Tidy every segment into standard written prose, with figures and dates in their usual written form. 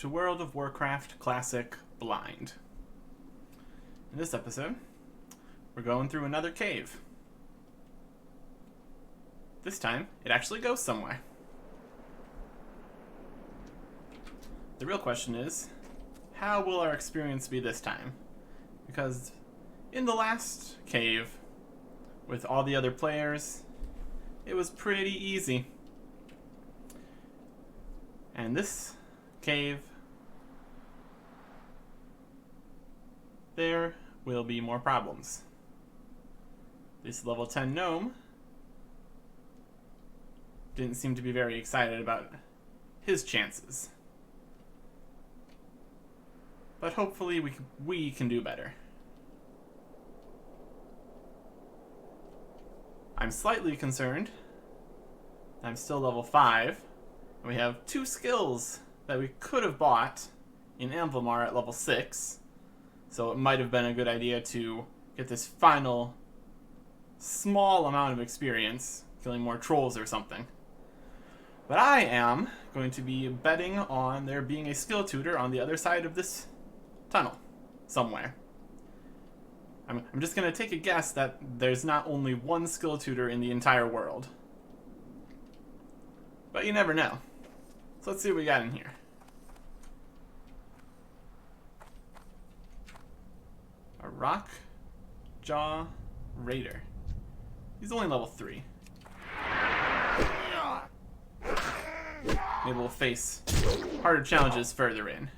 to World of Warcraft Classic Blind. In this episode, we're going through another cave. This time, it actually goes somewhere. The real question is, how will our experience be this time? Because in the last cave, with all the other players, it was pretty easy. And this cave, there will be more problems. This level 10 gnome didn't seem to be very excited about his chances. But hopefully we can do better. I'm slightly concerned. I'm still level 5. And we have 2 skills that we could have bought in Anvilmar at level 6. So it might have been a good idea to get this final small amount of experience, killing more trolls or something. But I am going to be betting on there being a skill tutor on the other side of this tunnel somewhere. I'm just going to take a guess that there's not only one skill tutor in the entire world. But you never know. So let's see what we got in here. A rock jaw raider. He's only level 3. Maybe we'll face harder challenges further in.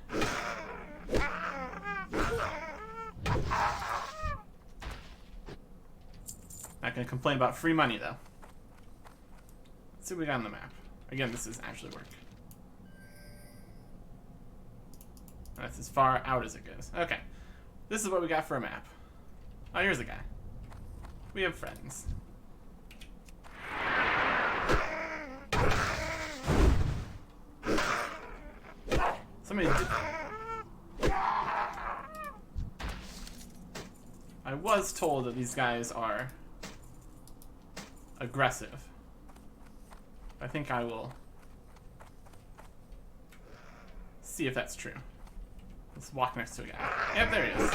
Not gonna complain about free money though. Let's see what we got on the map. Again, this is actually work. That's as far out as it goes. Okay. This is what we got for a map. Oh, here's a guy. We have friends. Somebody did... I was told that these guys are aggressive. I think I will see if that's true. Let's walk next to a guy. Yep, there he is.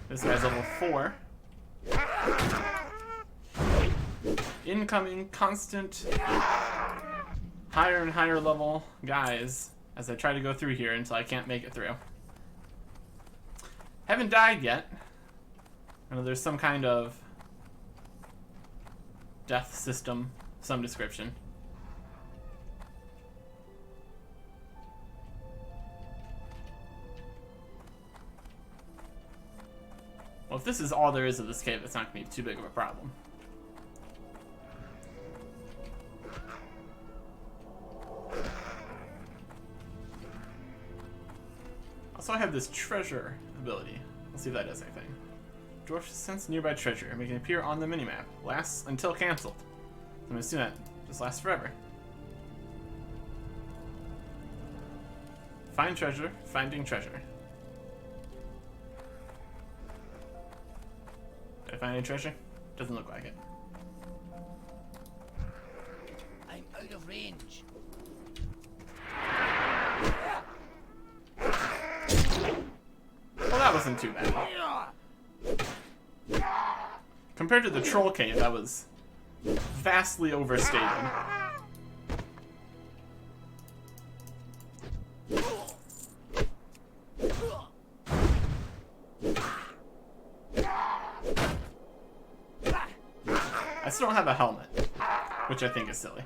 This guy's level 4. Incoming constant higher and higher level guys as I try to go through here until I can't make it through. Haven't died yet. I know there's some kind of death system, some description. Well, if this is all there is of this cave, it's not going to be too big of a problem. Also, I have this treasure ability. Let's see if that does anything. Dwarf sense nearby treasure, making it appear on the minimap. Lasts until cancelled. So I'm going to assume that just lasts forever. Find treasure, finding treasure. Did I find any treasure? Doesn't look like it. I'm out of range. Well, that wasn't too bad. Compared to the troll cave, that was vastly overstated. I still don't have a helmet, which I think is silly.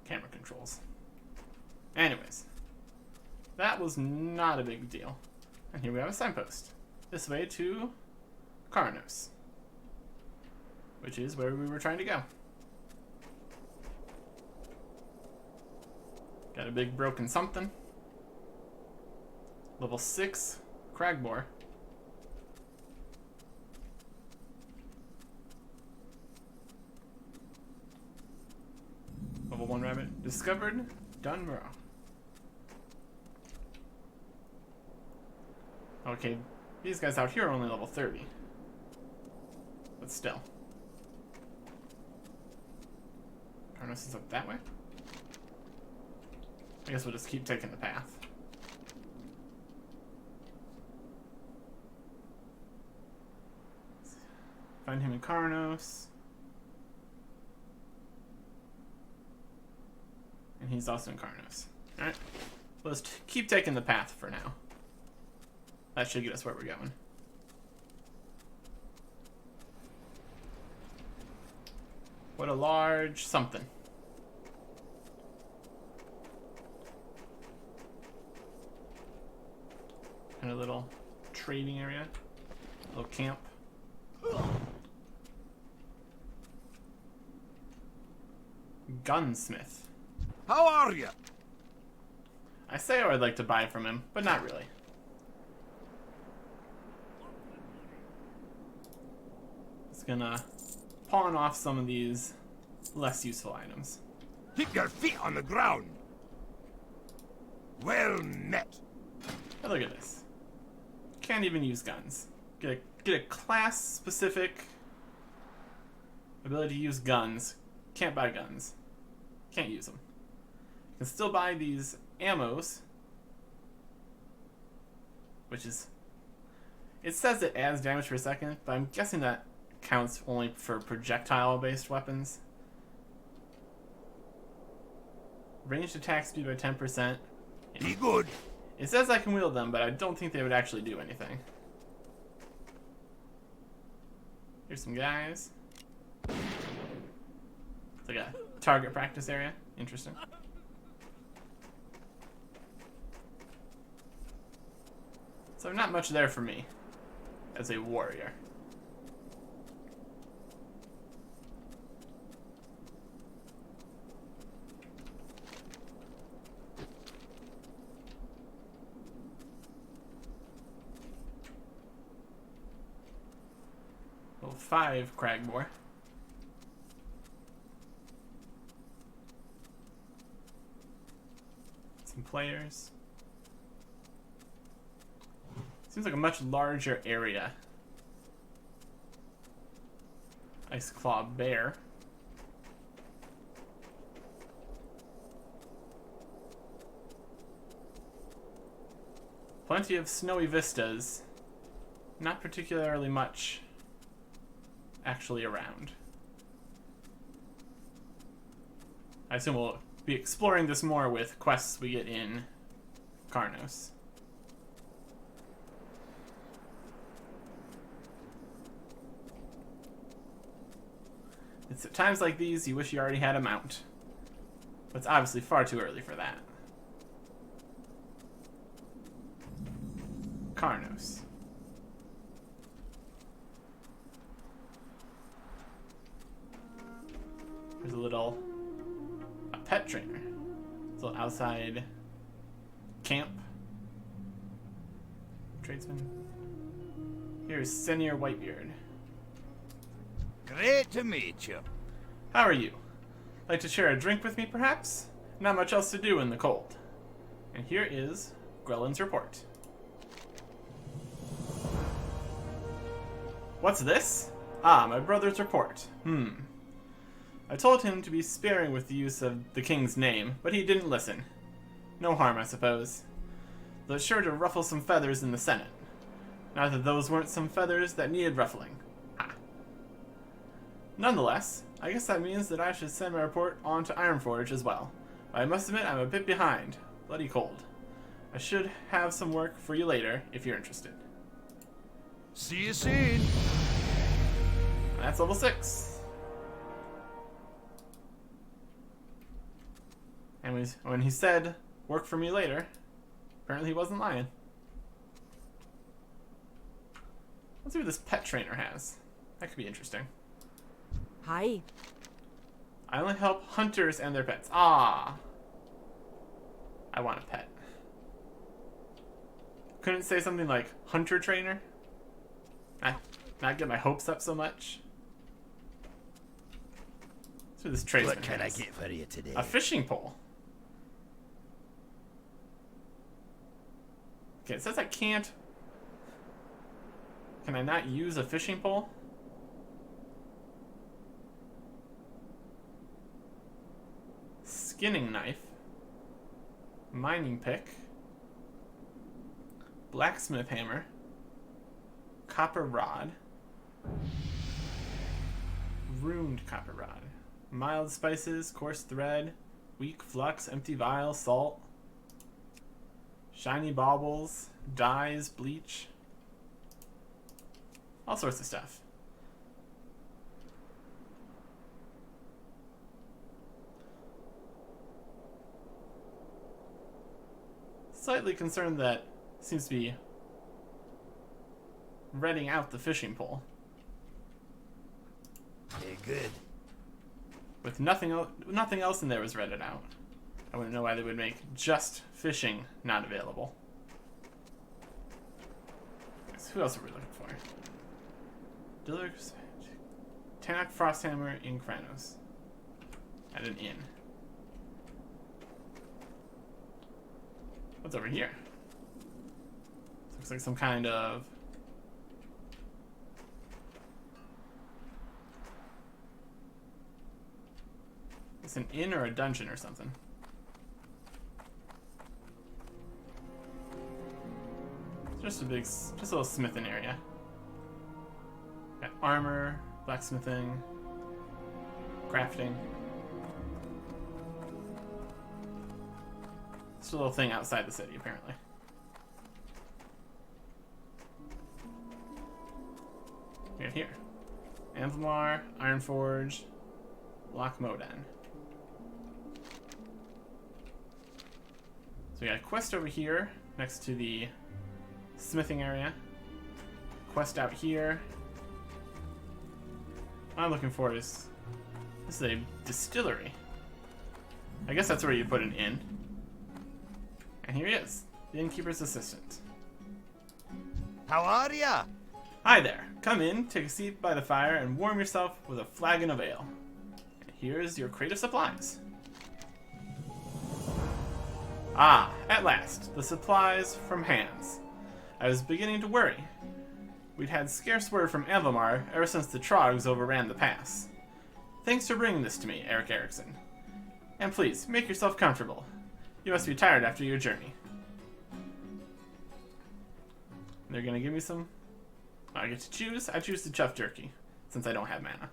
Camera controls. Anyways, that was not a big deal. And here we have a signpost. This way to Karnos, which is where we were trying to go. Got a big broken something. Level 6 Cragmore. Level 1 rabbit. Discovered Dunmurrow. Okay, these guys out here are only level 30. But still. Karnos is up that way. I guess we'll just keep taking the path. Find him in Karnos. And he's also in Karnos. Alright. Let's keep taking the path for now. That should get us where we're going. What a large something. And a little trading area. A little camp. Gunsmith. How are you? I say I would like to buy from him, but not really. Just gonna pawn off some of these less useful items. Keep your feet on the ground. Well met. Oh, look at this. Can't even use guns. Get a class-specific ability to use guns. Can't buy guns. Can't use them. Can still buy these ammos, which is... It says it adds damage per second, but I'm guessing that counts only for projectile-based weapons. Ranged attack speed by 10%. Be good. It says I can wield them, but I don't think they would actually do anything. Here's some guys. It's like a target practice area. Interesting. So not much there for me as a warrior. Level 5 Cragmore. Some players. Seems like a much larger area. Ice Claw Bear. Plenty of snowy vistas. Not particularly much actually around. I assume we'll be exploring this more with quests we get in Karnos. It's at times like these you wish you already had a mount. But it's obviously far too early for that. Karnos. There's a pet trainer. It's a little outside camp. Tradesman. Here's Senior Whitebeard. Great to meet you. How are you? Like to share a drink with me, perhaps? Not much else to do in the cold. And here is Grellin's report. What's this? Ah, my brother's report. I told him to be sparing with the use of the king's name, but he didn't listen. No harm, I suppose. Though it's sure to ruffle some feathers in the Senate. Not that those weren't some feathers that needed ruffling. Ha. Nonetheless, I guess that means that I should send my report on to Ironforge as well. But I must admit I'm a bit behind. Bloody cold. I should have some work for you later, if you're interested. See you soon. And that's level 6. And when he said, work for me later, apparently he wasn't lying. Let's see what this pet trainer has. That could be interesting. Hi. I only help hunters and their pets. Ah. I want a pet. Couldn't say something like hunter trainer? Not get my hopes up so much. Let's see what this tradesman What can I has. get for you today? A fishing pole. Okay, it says I can't. Can I not use a fishing pole? Skinning knife. Mining pick. Blacksmith hammer. Copper rod. Ruined copper rod. Mild spices, coarse thread, weak flux, empty vial, salt. Shiny baubles, dyes, bleach. All sorts of stuff. Slightly concerned that seems to be redding out the fishing pole. Very good. With nothing else in there was redded out. I wouldn't know why they would make just fishing not available. So who else are we looking for? Dealer's Tanak Frosthammer in Kranos. At an inn. What's over here? Looks like some kind of... It's an inn or a dungeon or something. Just a little smithing area. Got armor, blacksmithing, crafting. It's a little thing outside the city, apparently. We have here. Anvamar, Ironforge, Lochmodan. So we got a quest over here, next to the smithing area. Quest out here. What I'm looking for is... This is a distillery. I guess that's where you put an inn. And here he is, the innkeeper's assistant. How are ya? Hi there. Come in, take a seat by the fire, and warm yourself with a flagon of ale. And here's your crate of supplies. Ah, at last, the supplies from Hans. I was beginning to worry. We'd had scarce word from Anvamar ever since the Trogs overran the pass. Thanks for bringing this to me, Eric Erickson. And please, make yourself comfortable. You must be tired after your journey. They're gonna give me some... I get to choose. I choose the chuff jerky, since I don't have mana.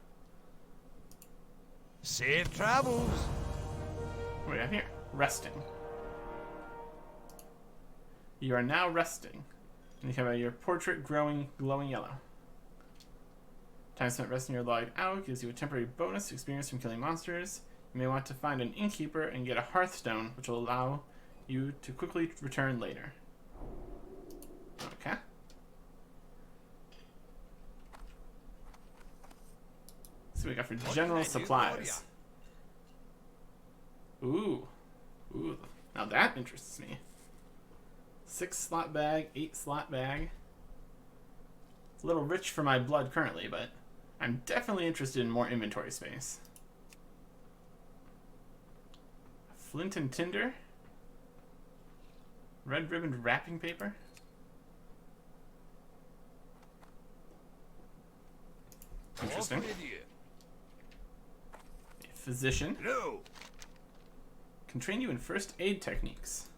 Safe travels. What do we have here? Resting. You are now resting. And you have your portrait glowing yellow. Time spent resting your logged out gives you a temporary bonus experience from killing monsters. You may want to find an innkeeper and get a hearthstone, which will allow you to quickly return later. Okay. So we got for general supplies. Ooh. Ooh. Now that interests me. 6-slot bag, 8-slot bag. It's a little rich for my blood currently, but I'm definitely interested in more inventory space. Flint and tinder. Red ribbon wrapping paper. Interesting. A physician. No. Can train you in first aid techniques.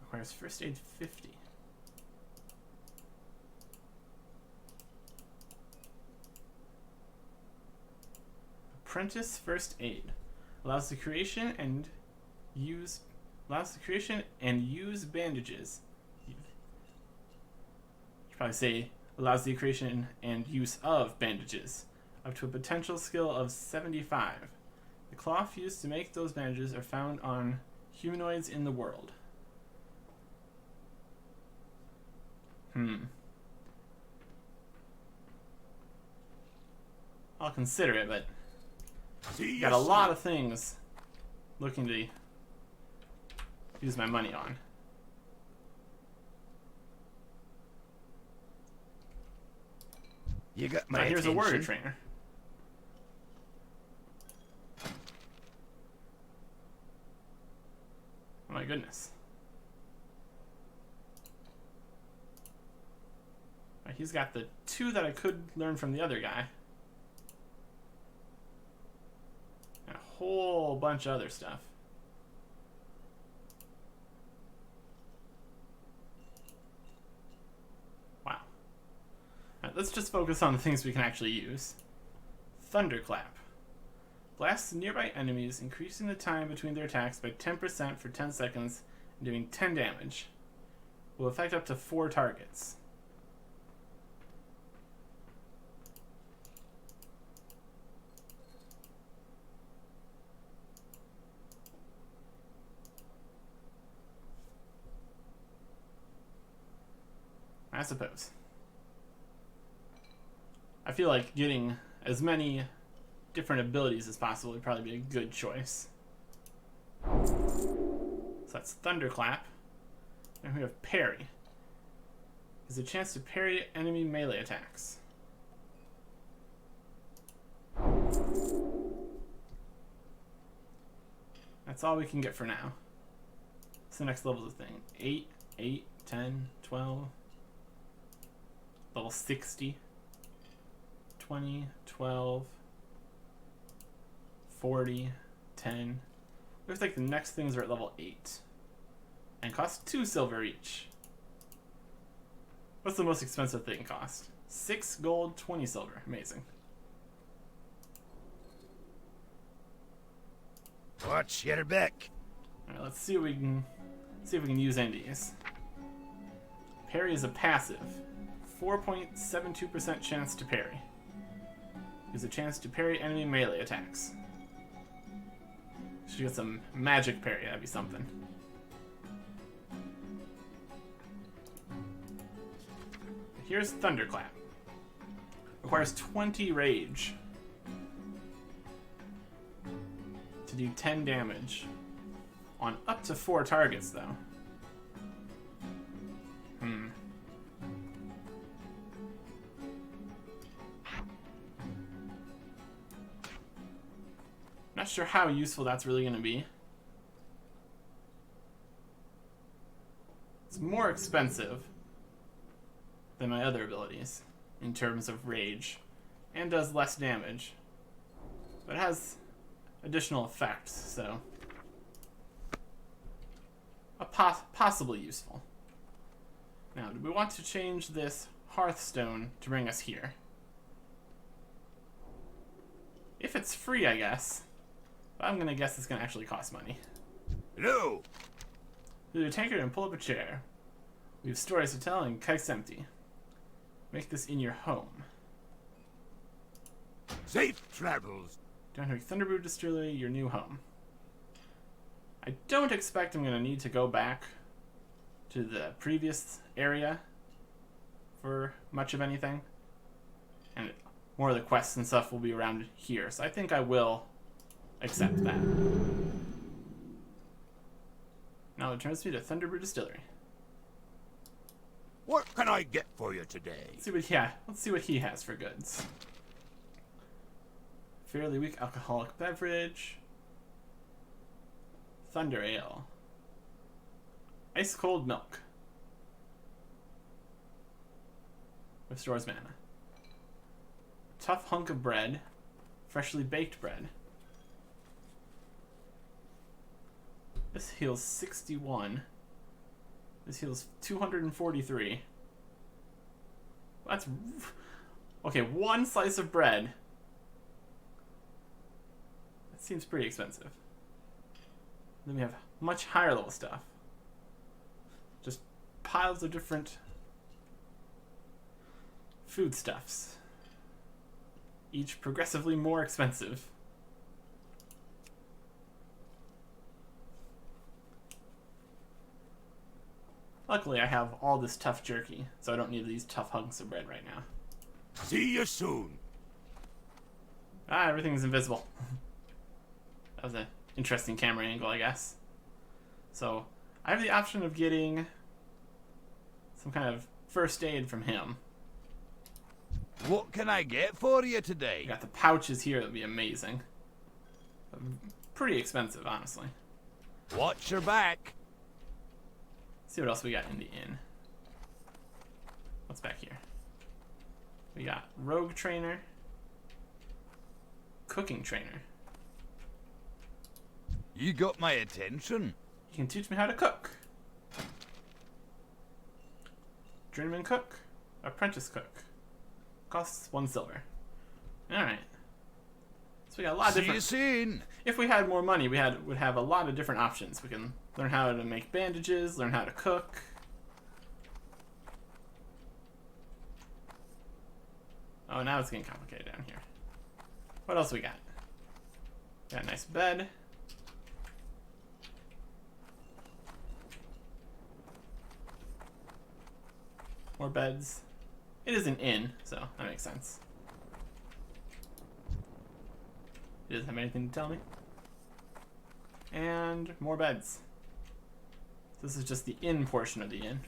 Requires first aid 50. Apprentice first aid allows the creation and use bandages. You should probably say allows the creation and use of bandages up to a potential skill of 75. The cloth used to make those bandages are found on humanoids in the world. I'll consider it, but got a lot of things looking to use my money on. You got my Here's a attention. warrior trainer. Oh my goodness. He's got the 2 that I could learn from the other guy. And a whole bunch of other stuff. Wow. Alright, let's just focus on the things we can actually use. Thunderclap. Blasts nearby enemies, increasing the time between their attacks by 10% for 10 seconds and doing 10 damage. Will affect up to 4 targets. I suppose. I feel like getting as many different abilities as possible would probably be a good choice. So that's Thunderclap. And we have Parry. Gives a chance to parry enemy melee attacks. That's all we can get for now. What's the next level of the thing? 8, 8, 10, 12. Level 60. 20, 12. 40, 10. Looks like the next things are at level 8. And cost 2 silver each. What's the most expensive thing cost? 6 gold, 20 silver. Amazing. Watch your back. Alright, let's see if we can use any of these. Parry is a passive. 4.72% chance to parry. Gives a chance to parry enemy melee attacks. Should get some magic parry, that'd be something. Here's Thunderclap. Requires 20 rage to do 10 damage on up to 4 targets, though. Not sure how useful that's really going to be. It's more expensive than my other abilities in terms of rage, and does less damage, but it has additional effects, so possibly useful. Now, do we want to change this Hearthstone to bring us here? If it's free, I guess. But I'm gonna guess it's gonna actually cost money. Hello. Do the tankard and pull up a chair. We have stories to tell and kike's empty. Make this in your home. Safe travels. Down here, Thunderbrew Distillery, your new home. I don't expect I'm gonna need to go back to the previous area for much of anything. And more of the quests and stuff will be around here, so I think I will accept that. Now it turns me to Thunderbrew Distillery. What can I get for you today? Let's see what he has for goods. Fairly weak alcoholic beverage. Thunder Ale. Ice cold milk. Restores mana. Tough hunk of bread. Freshly baked bread. This heals 61. This heals 243. That's... Okay, 1 slice of bread. That seems pretty expensive. Then we have much higher level stuff. Just piles of different foodstuffs. Each progressively more expensive. Luckily, I have all this tough jerky, so I don't need these tough hunks of bread right now. See you soon. Ah, everything's invisible. That was an interesting camera angle, I guess. So, I have the option of getting some kind of first aid from him. What can I get for you today? I got the pouches here, that'd be amazing. Pretty expensive, honestly. Watch your back. Let's see what else we got in the inn. What's back here? We got rogue trainer, cooking trainer. You got my attention. You can teach me how to cook. Journeyman cook, apprentice cook. Costs 1 silver. Alright. So we got a lot of See you different... soon. If we had more money, would have a lot of different options. We can learn how to make bandages, learn how to cook. Oh, now it's getting complicated down here. What else we got? Got a nice bed. More beds. It is an inn, so that makes sense. It doesn't have anything to tell me. And more beds. This is just the inn portion of the inn.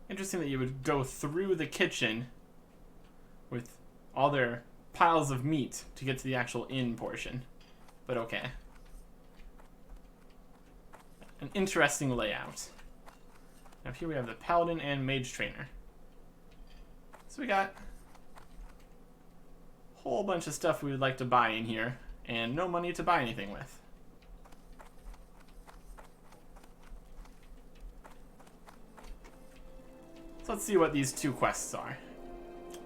Interesting that you would go through the kitchen with all their piles of meat to get to the actual inn portion. But okay. An interesting layout. Now here we have the paladin and mage trainer. So we got a whole bunch of stuff we would like to buy in here, and no money to buy anything with. So let's see what these 2 quests are,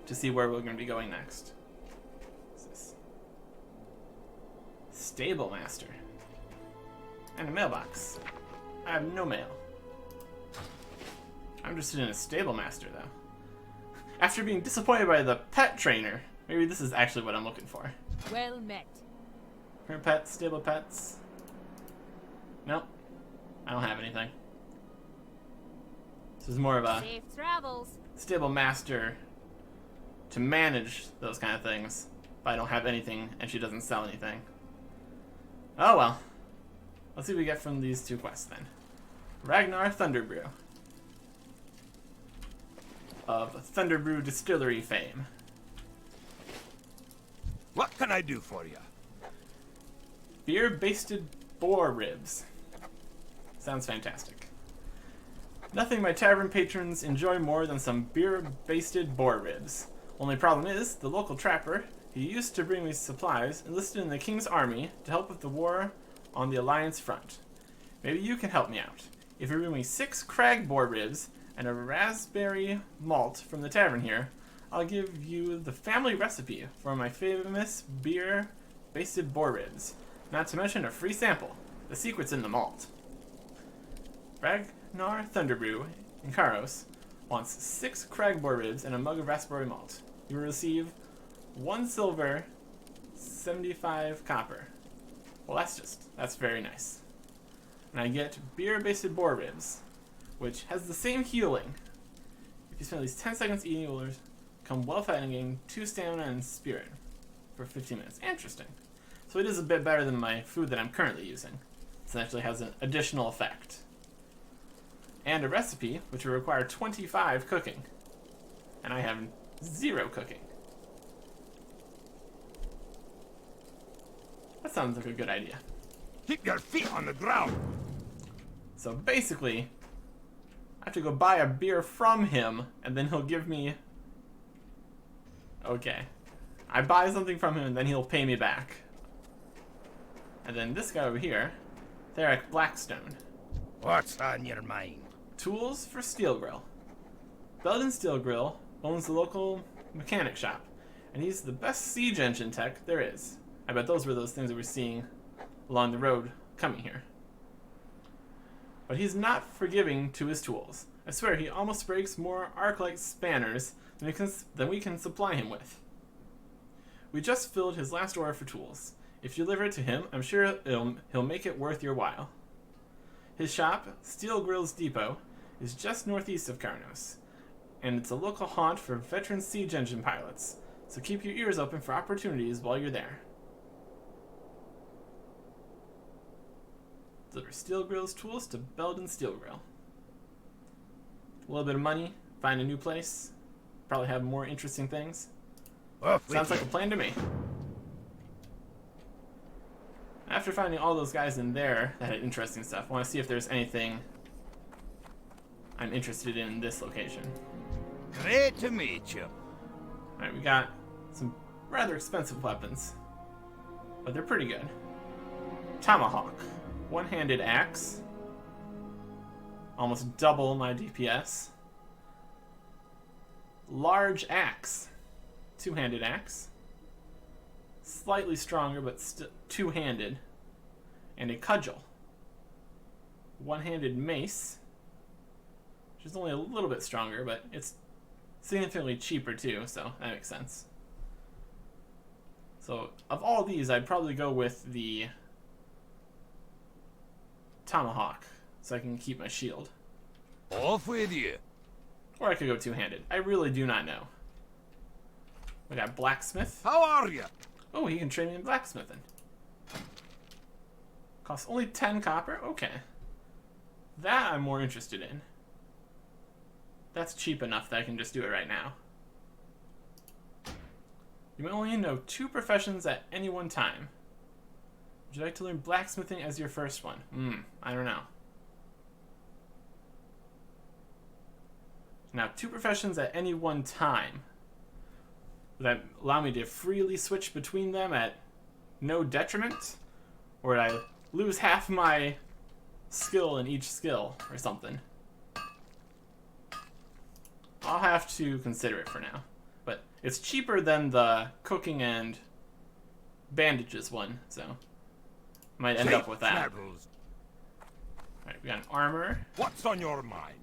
to see where we're going to be going next. What's this? Stable master. And a mailbox. I have no mail. I'm interested in a stable master, though. After being disappointed by the pet trainer, maybe this is actually what I'm looking for. Well met. Current pets, stable pets. Nope. I don't have anything. This is more of a Safe travels. stable master to manage those kind of things. But I don't have anything and she doesn't sell anything. Oh well. Let's see what we get from these 2 quests then. Ragnar Thunderbrew. Of Thunderbrew Distillery fame. What can I do for you? Beer-basted boar ribs. Sounds fantastic. Nothing my tavern patrons enjoy more than some beer-basted boar ribs. Only problem is, the local trapper, who used to bring me supplies, enlisted in the King's army to help with the war on the Alliance front. Maybe you can help me out. If you bring me 6 crag boar ribs and a raspberry malt from the tavern here, I'll give you the family recipe for my famous beer-basted boar ribs. Not to mention a free sample. The secret's in the malt. Ragnar Thunderbrew in Karos wants 6 crag boar ribs and a mug of raspberry malt. You will receive 1 silver, 75 copper. Well, that's very nice. And I get beer-basted boar ribs, which has the same healing. If you spend at least 10 seconds eating, you will become well fed and gain 2 stamina and spirit for 15 minutes. Interesting. So it is a bit better than my food that I'm currently using. This actually has an additional effect. And a recipe, which will require 25 cooking. And I have 0 cooking. That sounds like a good idea. Keep your feet on the ground. So basically, I have to go buy a beer from him, and then he'll give me... Okay. I buy something from him, and then he'll pay me back. And then this guy over here, Theric Blackstone. What's on your mind? Tools for Steel Grill. Belden Steel Grill owns the local mechanic shop, and he's the best siege engine tech there is. I bet those were those things that we're seeing along the road coming here. But he's not forgiving to his tools. I swear he almost breaks more arc-light spanners than we can supply him with. We just filled his last order for tools. If you deliver it to him, I'm sure he'll make it worth your while. His shop, Steel Grills Depot, is just northeast of Karnos, and it's a local haunt for veteran siege engine pilots, so keep your ears open for opportunities while you're there. Deliver Steel Grills tools to Belden Steel Grill. A little bit of money, find a new place, probably have more interesting things. Off with Sounds like you. a plan to me. After finding all those guys in there that had interesting stuff, I want to see if there's anything I'm interested in this location. Great to meet you. Alright, we got some rather expensive weapons, but they're pretty good. Tomahawk. One-handed axe. Almost double my DPS. Large axe. Two-handed axe. Slightly stronger, but two-handed. And a cudgel. One-handed mace, which is only a little bit stronger, but it's significantly cheaper too, so that makes sense. So, of all these, I'd probably go with the tomahawk, so I can keep my shield. Off with you. Or I could go two-handed. I really do not know. We got blacksmith. How are you? Oh, he can train me in blacksmithing. Costs only 10 copper? Okay. That I'm more interested in. That's cheap enough that I can just do it right now. You may only know 2 professions at any one time. Would you like to learn blacksmithing as your first one? I don't know. Now, 2 professions at any one time. Would that allow me to freely switch between them at no detriment? Or would I lose half my skill in each skill or something? I'll have to consider it for now. But it's cheaper than the cooking and bandages one, so might end up with that. Travels. Alright, we got an armor. What's on your mind?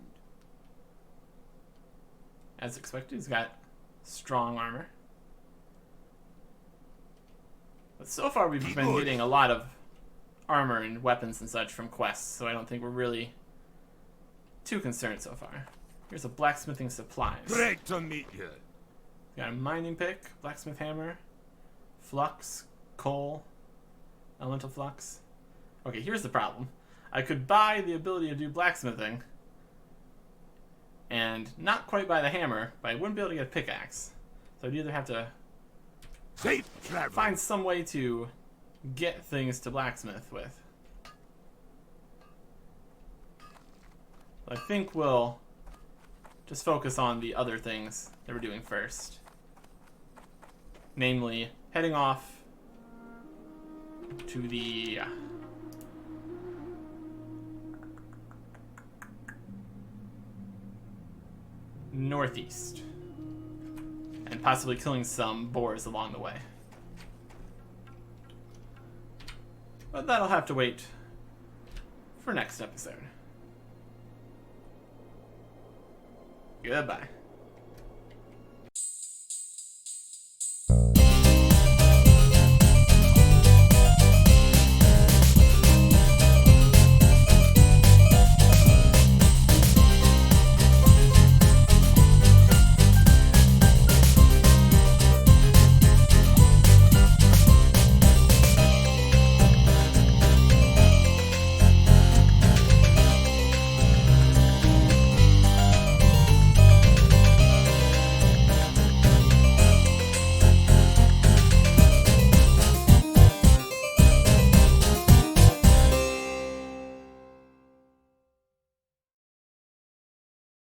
As expected, he's got strong armor. But so far we've been Good. getting a lot of armor and weapons and such from quests, so I don't think we're really too concerned so far. Here's a blacksmithing supplies. Great to meet you. Got a mining pick, blacksmith hammer, flux, coal, elemental flux. Okay, here's the problem. I could buy the ability to do blacksmithing and not quite buy the hammer, but I wouldn't be able to get a pickaxe. So I'd either have to Safe travel. find some way to get things to blacksmith with. I think we'll just focus on the other things that we're doing first. Namely, heading off to the northeast. And possibly killing some boars along the way. But that'll have to wait for next episode. Goodbye.